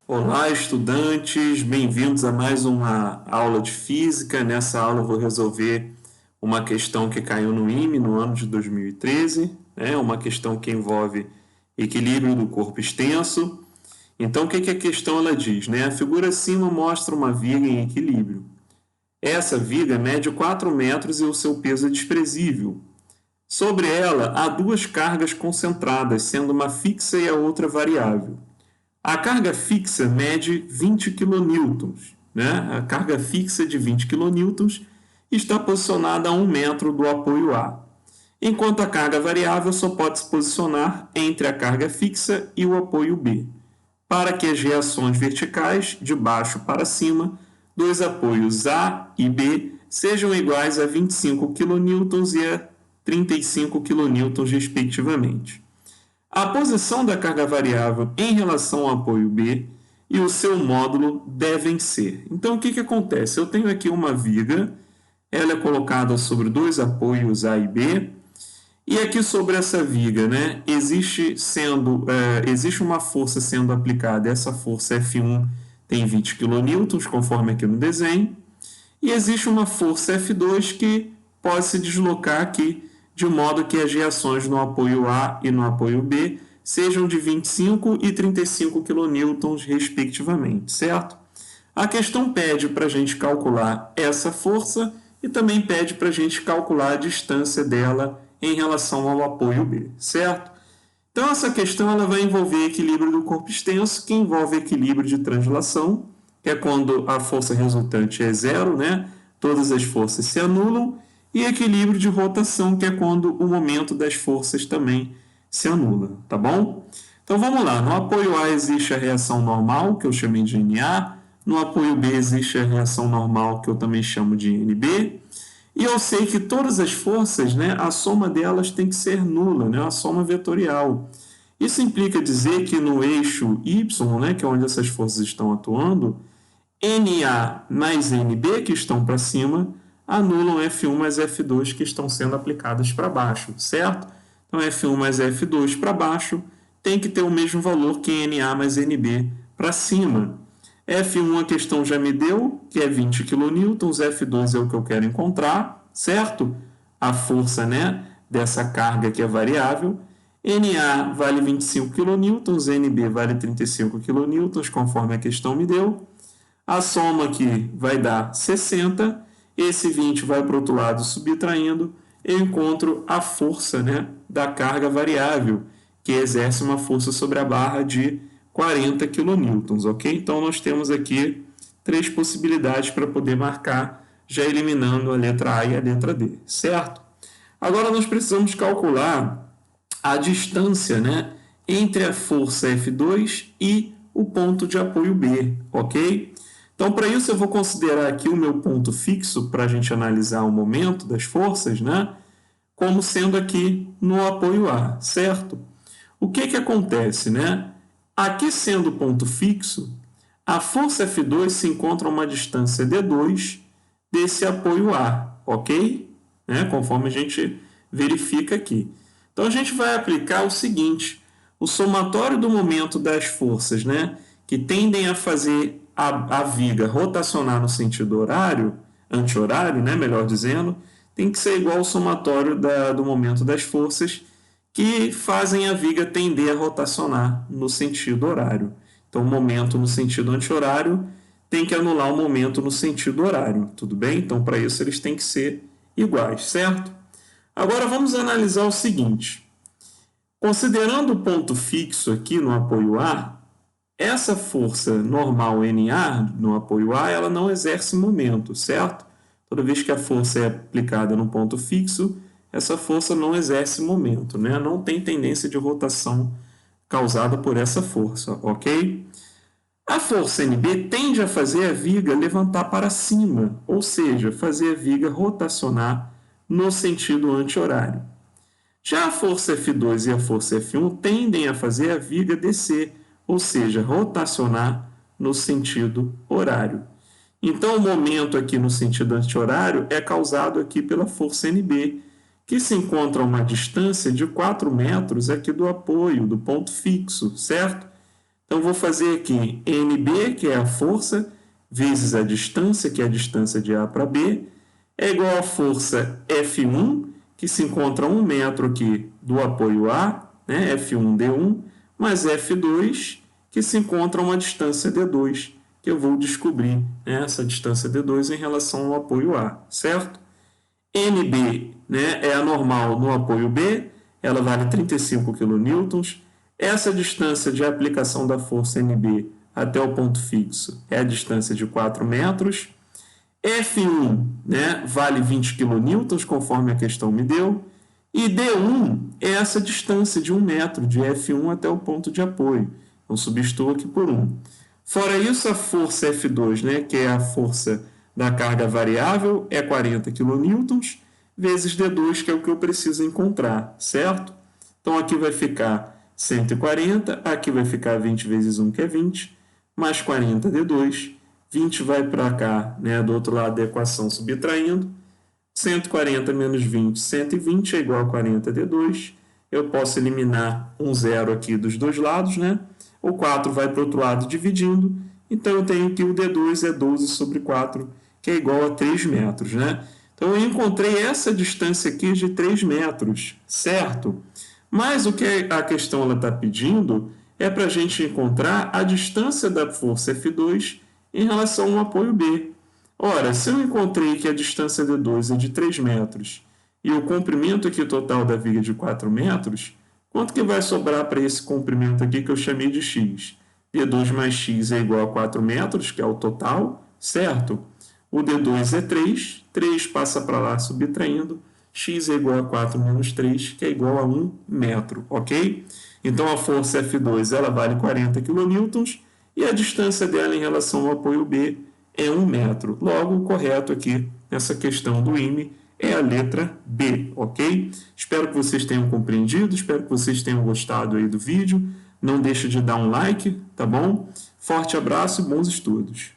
Olá, estudantes, bem-vindos a mais uma aula de física. Nessa aula eu vou resolver uma questão que caiu no IME no ano de 2013, né? Uma questão que envolve equilíbrio do corpo extenso. Então, o que a questão ela diz, né? A figura acima mostra uma viga em equilíbrio. Essa viga mede 4 metros e o seu peso é desprezível. Sobre ela há duas cargas concentradas, sendo uma fixa e a outra variável. A carga fixa mede 20 kN, né? A carga fixa de 20 kN está posicionada a 1 metro do apoio A, enquanto a carga variável só pode se posicionar entre a carga fixa e o apoio B, para que as reações verticais, de baixo para cima, dos apoios A e B sejam iguais a 25 kN e a 35 kN, respectivamente. A posição da carga variável em relação ao apoio B e o seu módulo devem ser. Então, o que acontece? Eu tenho aqui uma viga, ela é colocada sobre dois apoios A e B, e aqui sobre essa viga, né, existe uma força sendo aplicada, essa força F1 tem 20 kN, conforme aqui no desenho, e existe uma força F2 que pode se deslocar aqui, de modo que as reações no apoio A e no apoio B sejam de 25 e 35 kN, respectivamente, certo? A questão pede para a gente calcular essa força e também pede para a gente calcular a distância dela em relação ao apoio B, certo? Então, essa questão ela vai envolver equilíbrio do corpo extenso, que envolve equilíbrio de translação, que é quando a força resultante é zero, né? Todas as forças se anulam, e equilíbrio de rotação, que é quando o momento das forças também se anula, tá bom? Então vamos lá, no apoio A existe a reação normal, que eu chamei de NA, no apoio B existe a reação normal, que eu também chamo de NB, e eu sei que todas as forças, né, a soma delas tem que ser nula, né, a soma vetorial. Isso implica dizer que no eixo Y, né, que é onde essas forças estão atuando, NA mais NB, que estão para cima, anulam F1 mais F2, que estão sendo aplicadas para baixo, certo? Então, F1 mais F2 para baixo tem que ter o mesmo valor que NA mais NB para cima. F1 a questão já me deu, que é 20 kN, F2 é o que eu quero encontrar, certo? A força, né, dessa carga que é variável. NA vale 25 kN, NB vale 35 kN, conforme a questão me deu. A soma aqui vai dar 60, esse 20 vai para o outro lado subtraindo, eu encontro a força, né, da carga variável, que exerce uma força sobre a barra de 40 kN, ok? Então, nós temos aqui três possibilidades para poder marcar, já eliminando a letra A e a letra D, certo? Agora, nós precisamos calcular a distância, né, entre a força F2 e o ponto de apoio B, ok? Então, para isso, eu vou considerar aqui o meu ponto fixo para a gente analisar o momento das forças, né? Como sendo aqui no apoio A, certo? O que acontece, né? Aqui sendo o ponto fixo, a força F2 se encontra a uma distância D2 desse apoio A, ok? Né? Conforme a gente verifica aqui. Então, a gente vai aplicar o seguinte, o somatório do momento das forças, né, que tendem a fazer a viga rotacionar no sentido horário, anti-horário, né, melhor dizendo, tem que ser igual ao somatório do momento das forças que fazem a viga tender a rotacionar no sentido horário. Então, o momento no sentido anti-horário tem que anular o momento no sentido horário, tudo bem? Então, para isso, eles têm que ser iguais, certo? Agora, vamos analisar o seguinte. Considerando o ponto fixo aqui no apoio A, essa força normal NA no apoio A, ela não exerce momento, certo? Toda vez que a força é aplicada no ponto fixo, essa força não exerce momento, né? Não tem tendência de rotação causada por essa força, ok? A força NB tende a fazer a viga levantar para cima, ou seja, fazer a viga rotacionar no sentido anti-horário. Já a força F2 e a força F1 tendem a fazer a viga descer, ou seja, rotacionar no sentido horário. Então, o momento aqui no sentido anti-horário é causado aqui pela força NB, que se encontra a uma distância de 4 metros aqui do apoio, do ponto fixo, certo? Então, vou fazer aqui NB, que é a força, vezes a distância, que é a distância de A para B, é igual à força F1, que se encontra a 1 metro aqui do apoio A, né, F1D1, mais F2, que se encontra a uma distância D2, que eu vou descobrir, né, essa distância D2 em relação ao apoio A, certo? NB, né, é a normal no apoio B, ela vale 35 kN. Essa distância de aplicação da força NB até o ponto fixo é a distância de 4 metros. F1, né, vale 20 kN, conforme a questão me deu. E D1 é essa distância de 1 metro, de F1 até o ponto de apoio. Então, substituo aqui por 1. Fora isso, a força F2, né, que é a força da carga variável, é 40 kN, vezes D2, que é o que eu preciso encontrar, certo? Então, aqui vai ficar 140, aqui vai ficar 20 vezes 1, que é 20, mais 40 D2, 20 vai para cá, né, do outro lado da equação, subtraindo, 140 menos 20, 120 é igual a 40 D2, eu posso eliminar um zero aqui dos dois lados, né? O 4 vai para o outro lado dividindo, então eu tenho que o D2 é 12 sobre 4, que é igual a 3 metros, né? Então eu encontrei essa distância aqui de 3 metros, certo? Mas o que a questão está pedindo é para a gente encontrar a distância da força F2 em relação ao apoio B. Ora, se eu encontrei que a distância D2 é de 3 metros e o comprimento aqui total da viga é de 4 metros, quanto que vai sobrar para esse comprimento aqui que eu chamei de x? D2 mais x é igual a 4 metros, que é o total, certo? O D2 é 3, 3 passa para lá subtraindo, x é igual a 4 menos 3, que é igual a 1 metro, ok? Então, a força F2 ela vale 40 kN e a distância dela em relação ao apoio B é 1 metro. Logo, o correto aqui nessa questão do IME é a letra B, ok? Espero que vocês tenham compreendido, espero que vocês tenham gostado aí do vídeo. Não deixe de dar um like, tá bom? Forte abraço e bons estudos!